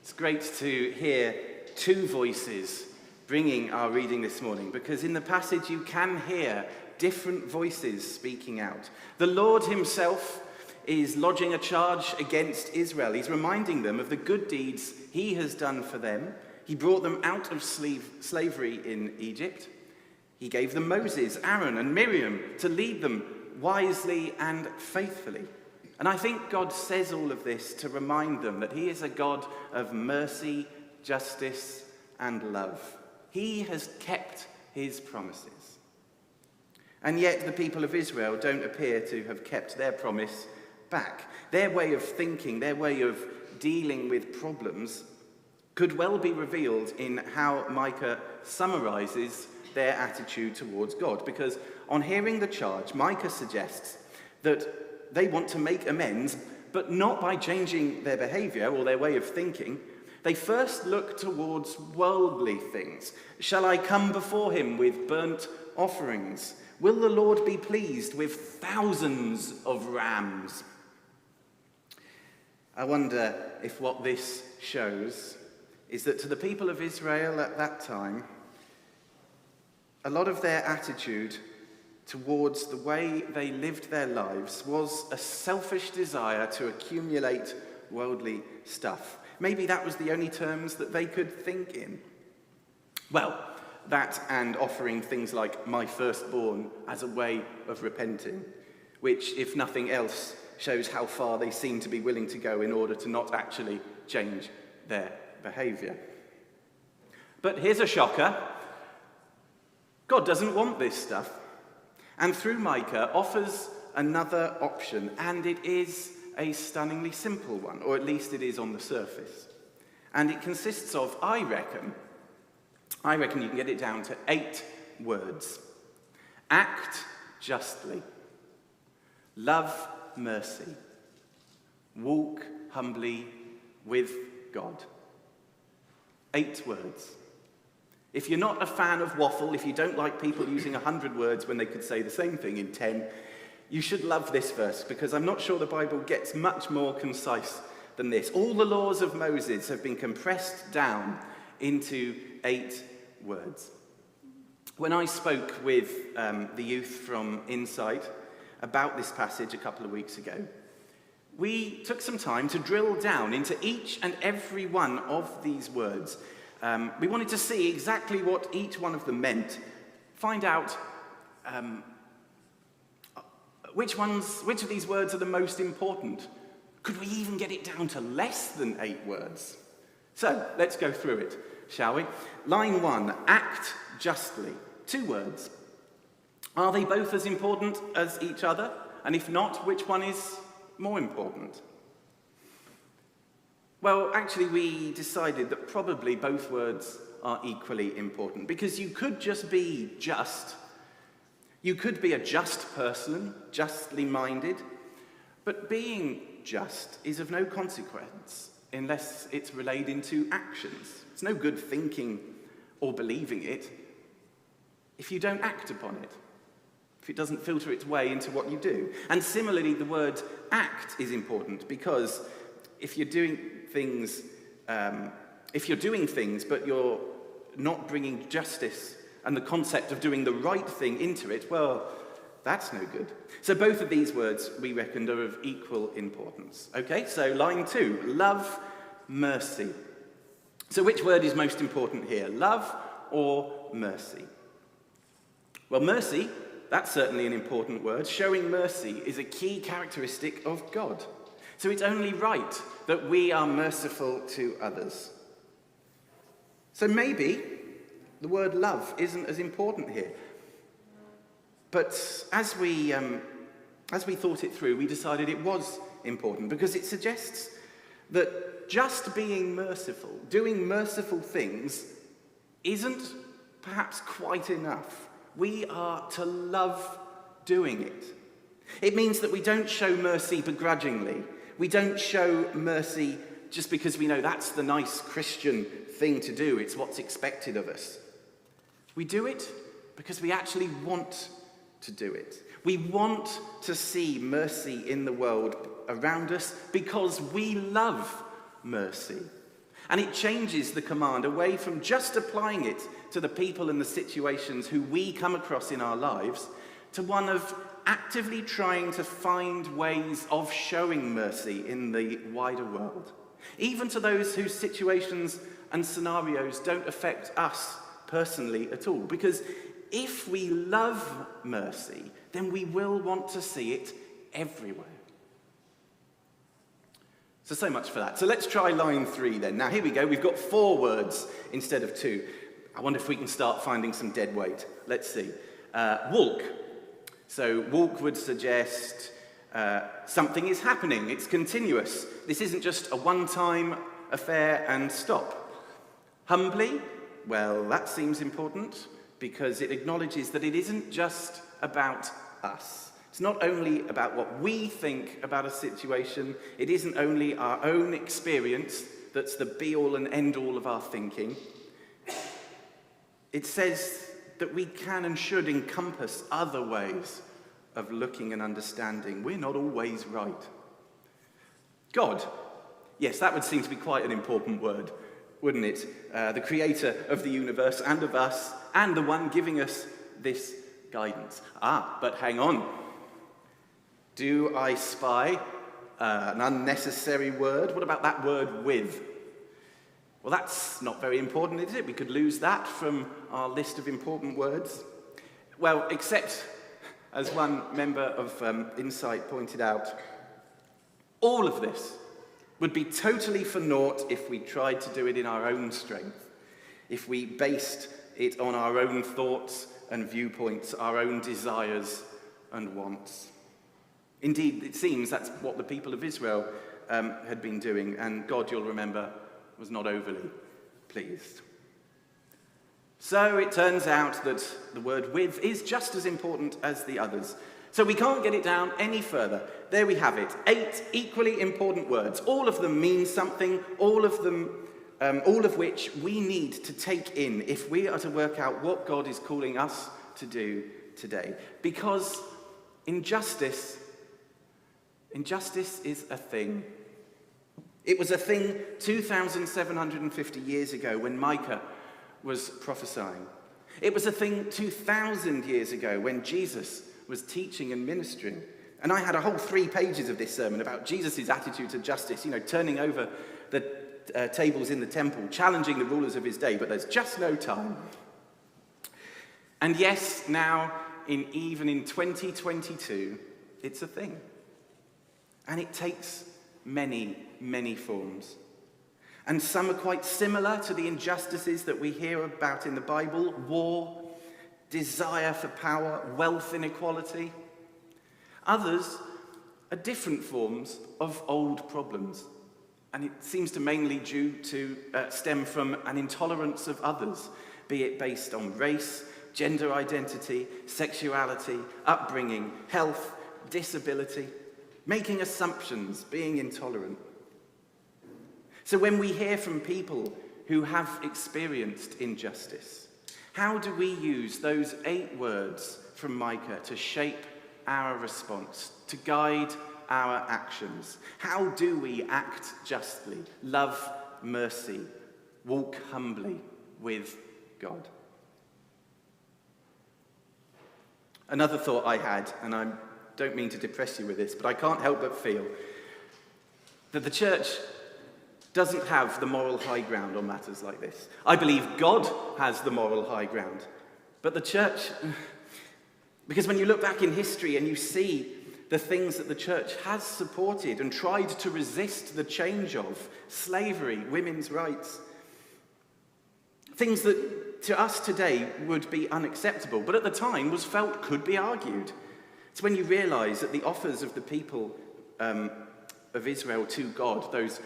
It's great to hear two voices bringing our reading this morning, because in the passage you can hear different voices speaking out. The Lord himself is lodging a charge against Israel. He's reminding them of the good deeds he has done for them. He brought them out of slavery in Egypt. He gave them Moses, Aaron, and Miriam to lead them wisely and faithfully. And I think God says all of this to remind them that he is a God of mercy, justice, and love. He has kept his promises. And yet the people of Israel don't appear to have kept their promise back. Their way of thinking, their way of dealing with problems could well be revealed in how Micah summarizes their attitude towards God. Because on hearing the charge, Micah suggests that they want to make amends, but not by changing their behavior or their way of thinking. They first look towards worldly things. Shall I come before him with burnt offerings? Will the Lord be pleased with thousands of rams? I wonder if what this shows is that to the people of Israel at that time, a lot of their attitude towards the way they lived their lives was a selfish desire to accumulate worldly stuff. Maybe that was the only terms that they could think in. Well, that and offering things like my firstborn as a way of repenting, which, if nothing else, shows how far they seem to be willing to go in order to not actually change their behavior. But here's a shocker. God doesn't want this stuff. And through Micah offers another option, and it is a stunningly simple one, or at least it is on the surface. And it consists of, I reckon you can get it down to 8 words. Act justly. Love mercy. Walk humbly with God. 8 words. If you're not a fan of waffle, if you don't like people using 100 words when they could say the same thing in 10, you should love this verse, because I'm not sure the Bible gets much more concise than this. All the laws of Moses have been compressed down into 8 words. When I spoke with the youth from Insight about this passage a couple of weeks ago, we took some time to drill down into each and every one of these words. We wanted to see exactly what each one of them meant, find out which of these words are the most important. Could we even get it down to less than 8 words? So, let's go through it, shall we? Line 1, act justly. 2 words. Are they both as important as each other? And if not, which one is more important? Well, actually, we decided that probably both words are equally important, because you could just be just. You could be a just person, justly minded, but being just is of no consequence unless it's relayed into actions. It's no good thinking or believing it if you don't act upon it, if it doesn't filter its way into what you do. And similarly, the word act is important, because if you're doing things but you're not bringing justice and the concept of doing the right thing into it, well, that's no good. So both of these words, we reckoned, are of equal importance. Okay, so line 2, love mercy. So which word is most important here, love or mercy? Well, mercy, that's certainly an important word. Showing mercy is a key characteristic of God. So it's only right that we are merciful to others. So maybe the word love isn't as important here. But as we thought it through, we decided it was important, because it suggests that just being merciful, doing merciful things, isn't perhaps quite enough. We are to love doing it. It means that we don't show mercy begrudgingly. We don't show mercy just because we know that's the nice Christian thing to do. It's what's expected of us. We do it because we actually want to do it. We want to see mercy in the world around us because we love mercy. And it changes the command away from just applying it to the people and the situations who we come across in our lives to one of actively trying to find ways of showing mercy in the wider world, even to those whose situations and scenarios don't affect us personally at all. Because if we love mercy, then we will want to see it everywhere. So much for that. So let's try line 3 then. Now here we go. We've got 4 words instead of 2. I wonder if we can start finding some dead weight. Let's see. Walk. So walk would suggest something is happening. It's continuous. This isn't just a one-time affair and stop. Humbly, well, that seems important because it acknowledges that it isn't just about us. It's not only about what we think about a situation. It isn't only our own experience that's the be-all and end-all of our thinking. It says that we can and should encompass other ways of looking and understanding. We're not always right. God. Yes, that would seem to be quite an important word, wouldn't it? The creator of the universe and of us, and the one giving us this guidance. But hang on. Do I spy an unnecessary word? What about that word with? Well, that's not very important, is it? We could lose that from our list of important words. Well, except, as one member of Insight pointed out, all of this would be totally for naught if we tried to do it in our own strength, if we based it on our own thoughts and viewpoints, our own desires and wants. Indeed, it seems that's what the people of Israel had been doing, and God, you'll remember, was not overly pleased. So it turns out that the word with is just as important as the others. So we can't get it down any further. There we have it. 8 equally important words. All of them mean something, all of which we need to take in if we are to work out what God is calling us to do today. Because injustice is a thing. It was a thing 2,750 years ago when Micah was prophesying. It was a thing 2,000 years ago when Jesus was teaching and ministering. And I had a whole 3 pages of this sermon about Jesus' attitude to justice, turning over the tables in the temple, challenging the rulers of his day, but there's just no time. And yes, now, even in 2022, it's a thing. And it takes many, many forms. And some are quite similar to the injustices that we hear about in the Bible: war, desire for power, wealth inequality. Others are different forms of old problems. And it seems to mainly stem from an intolerance of others, be it based on race, gender identity, sexuality, upbringing, health, disability, making assumptions, being intolerant. So when we hear from people who have experienced injustice, how do we use those 8 words from Micah to shape our response, to guide our actions? How do we act justly, love mercy, walk humbly with God? Another thought I had, and I don't mean to depress you with this, but I can't help but feel that the church doesn't have the moral high ground on matters like this. I believe God has the moral high ground, but the church, because when you look back in history and you see the things that the church has supported and tried to resist the change of, slavery, women's rights, things that to us today would be unacceptable, but at the time was felt could be argued. It's when you realise that the offers of the people of Israel to God, those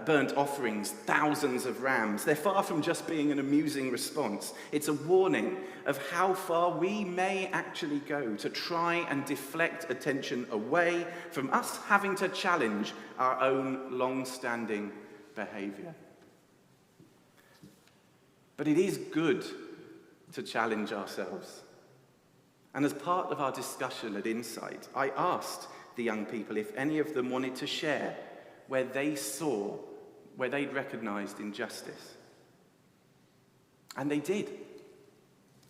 burnt offerings, thousands of rams, they're far from just being an amusing response. It's a warning of how far we may actually go to try and deflect attention away from us having to challenge our own long-standing behaviour. But it is good to challenge ourselves. And as part of our discussion at Insight, I asked the young people if any of them wanted to share where they saw where they'd recognised injustice. And they did.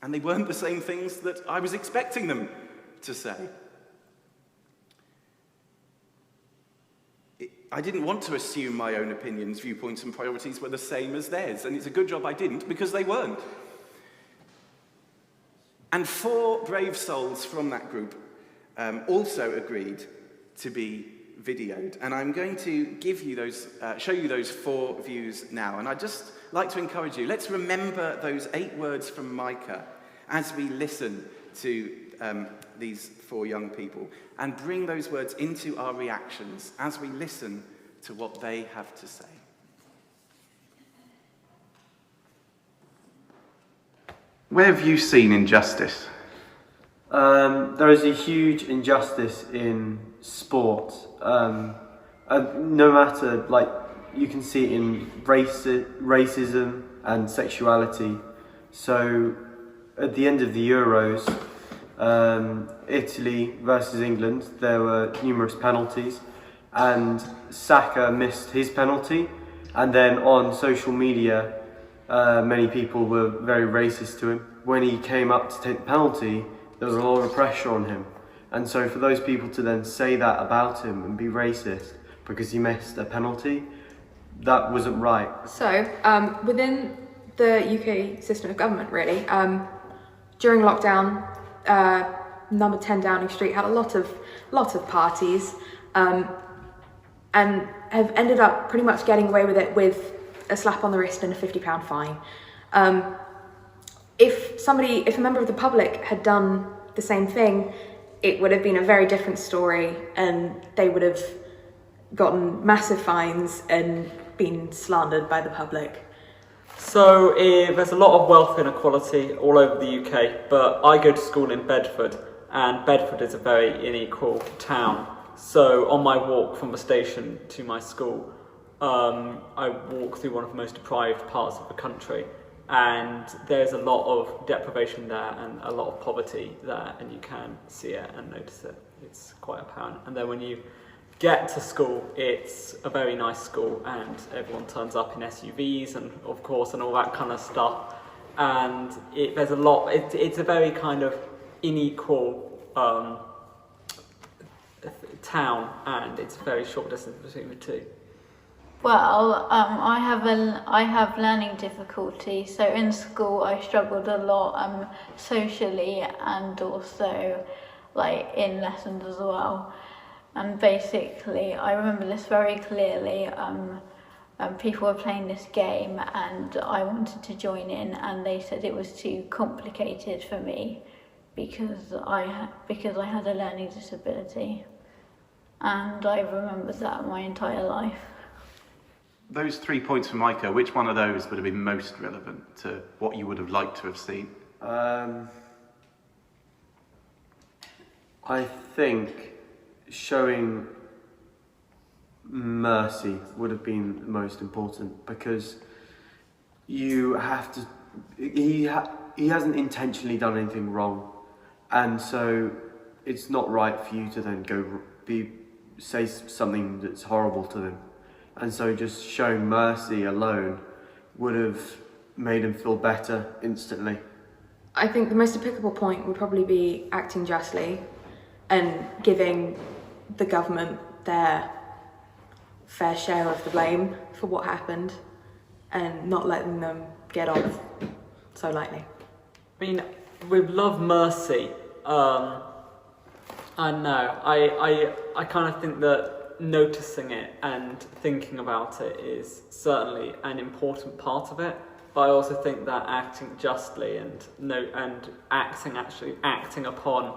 And they weren't the same things that I was expecting them to say. I didn't want to assume my own opinions, viewpoints, and priorities were the same as theirs, and it's a good job I didn't, because they weren't. And 4 brave souls from that group also agreed to be videoed, and I'm going to give you those, show you those 4 views now. And I'd just like to encourage you, let's remember those 8 words from Micah as we listen to these 4 young people, and bring those words into our reactions as we listen to what they have to say. Where have you seen injustice? There is a huge injustice in sport. No matter, like, you can see it in racism and sexuality. So at the end of the Euros, Italy versus England, there were numerous penalties, and Saka missed his penalty, and then on social media many people were very racist to him. When he came up to take the penalty, there was a lot of pressure on him, and so for those people to then say that about him and be racist because he missed a penalty, that wasn't right. So within the UK system of government, really, during lockdown, number 10 Downing Street had a lot of parties, and have ended up pretty much getting away with it with a slap on the wrist and a £50 fine. If a member of the public had done the same thing, it would have been a very different story, and they would have gotten massive fines and been slandered by the public. So there's a lot of wealth inequality all over the UK, but I go to school in Bedford, and Bedford is a very unequal town. So on my walk from the station to my school, I walk through one of the most deprived parts of the country, and there's a lot of deprivation there and a lot of poverty there, and you can see it and notice it. It's quite apparent. And then when you get to school, it's a very nice school, and everyone turns up in SUVs and of course and all that kind of stuff, and there's a lot, it's a very kind of unequal town, and it's a very short distance between the two. Well, I have learning difficulties, so in school I struggled a lot socially and also like in lessons as well. And basically, I remember this very clearly. People were playing this game, and I wanted to join in, and they said it was too complicated for me because I had a learning disability, and I remembered that my entire life. Those 3 points from Micah, which one of those would have been most relevant to what you would have liked to have seen? I think showing mercy would have been the most important, because you have to. He hasn't intentionally done anything wrong, and so it's not right for you to then say something that's horrible to them. And so just showing mercy alone would have made him feel better instantly. I think the most applicable point would probably be acting justly and giving the government their fair share of the blame for what happened, and not letting them get off so lightly. I mean, with love, mercy, I know, I kind of think that noticing it and thinking about it is certainly an important part of it, but I also think that acting justly and acting upon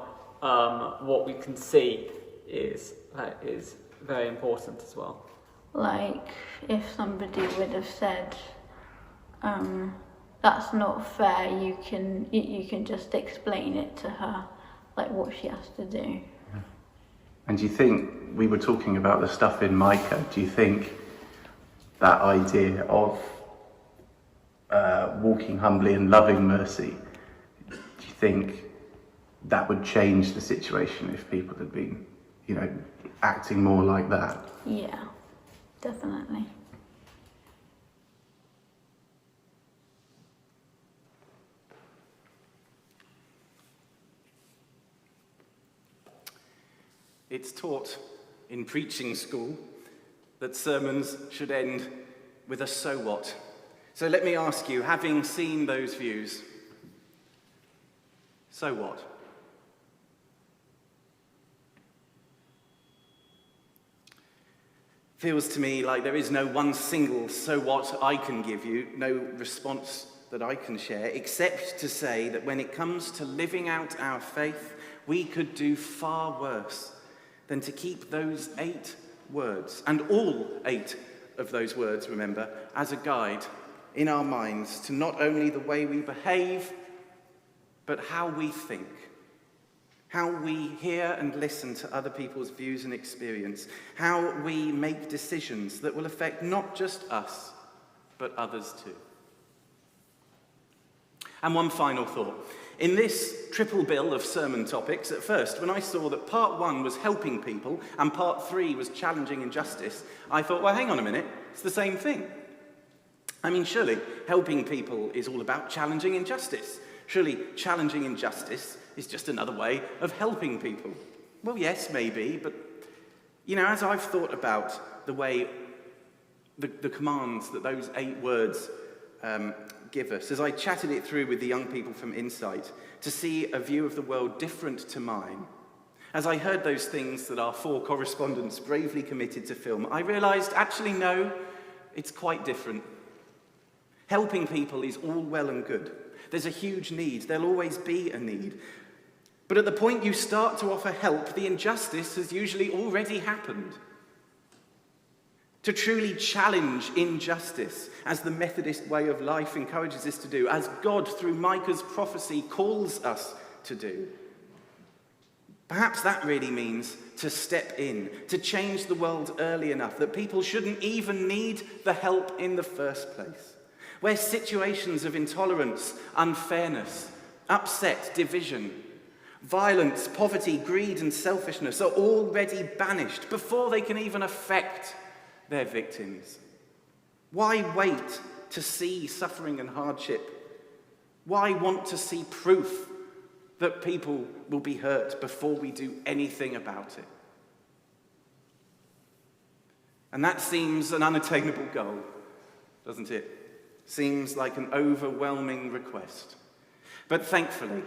what we can see is very important as well. Like, if somebody would have said, that's not fair, you can just explain it to her, like what she has to do. And do you think, we were talking about the stuff in Micah, do you think that idea of walking humbly and loving mercy, do you think that would change the situation if people had been, acting more like that? Yeah, definitely. it's taught in preaching school that sermons should end with a so what. So let me ask you, having seen those views, so what? Feels to me like there is no one single so what I can give you, no response that I can share, except to say that when it comes to living out our faith, we could do far worse than to keep those 8 words, and all 8 of those words, remember, as a guide in our minds to not only the way we behave, but how we think, how we hear and listen to other people's views and experience, how we make decisions that will affect not just us, but others too. And one final thought. In this triple bill of sermon topics, at first, when I saw that part 1 was helping people and part 3 was challenging injustice, I thought, well, hang on a minute, it's the same thing. I mean, surely helping people is all about challenging injustice. Surely challenging injustice is just another way of helping people. Well, yes, maybe, but, as I've thought about the way the commands that those 8 words give us, as I chatted it through with the young people from Insight to see a view of the world different to mine, as I heard those things that our 4 correspondents bravely committed to film, I realised, actually, no, it's quite different. Helping people is all well and good. There's a huge need. There'll always be a need. But at the point you start to offer help, the injustice has usually already happened. To truly challenge injustice, as the Methodist way of life encourages us to do, as God, through Micah's prophecy, calls us to do. Perhaps that really means to step in, to change the world early enough that people shouldn't even need the help in the first place. Where situations of intolerance, unfairness, upset, division, violence, poverty, greed, and selfishness are already banished before they can even affect their victims. Why wait to see suffering and hardship? Why want to see proof that people will be hurt before we do anything about it? And that seems an unattainable goal, doesn't it? Seems like an overwhelming request. But thankfully,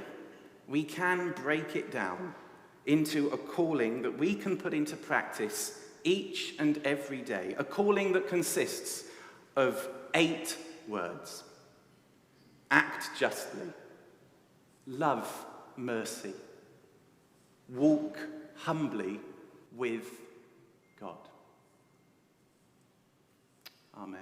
we can break it down into a calling that we can put into practice each and every day. A calling that consists of 8 words. Act justly. Love mercy. Walk humbly with God. Amen.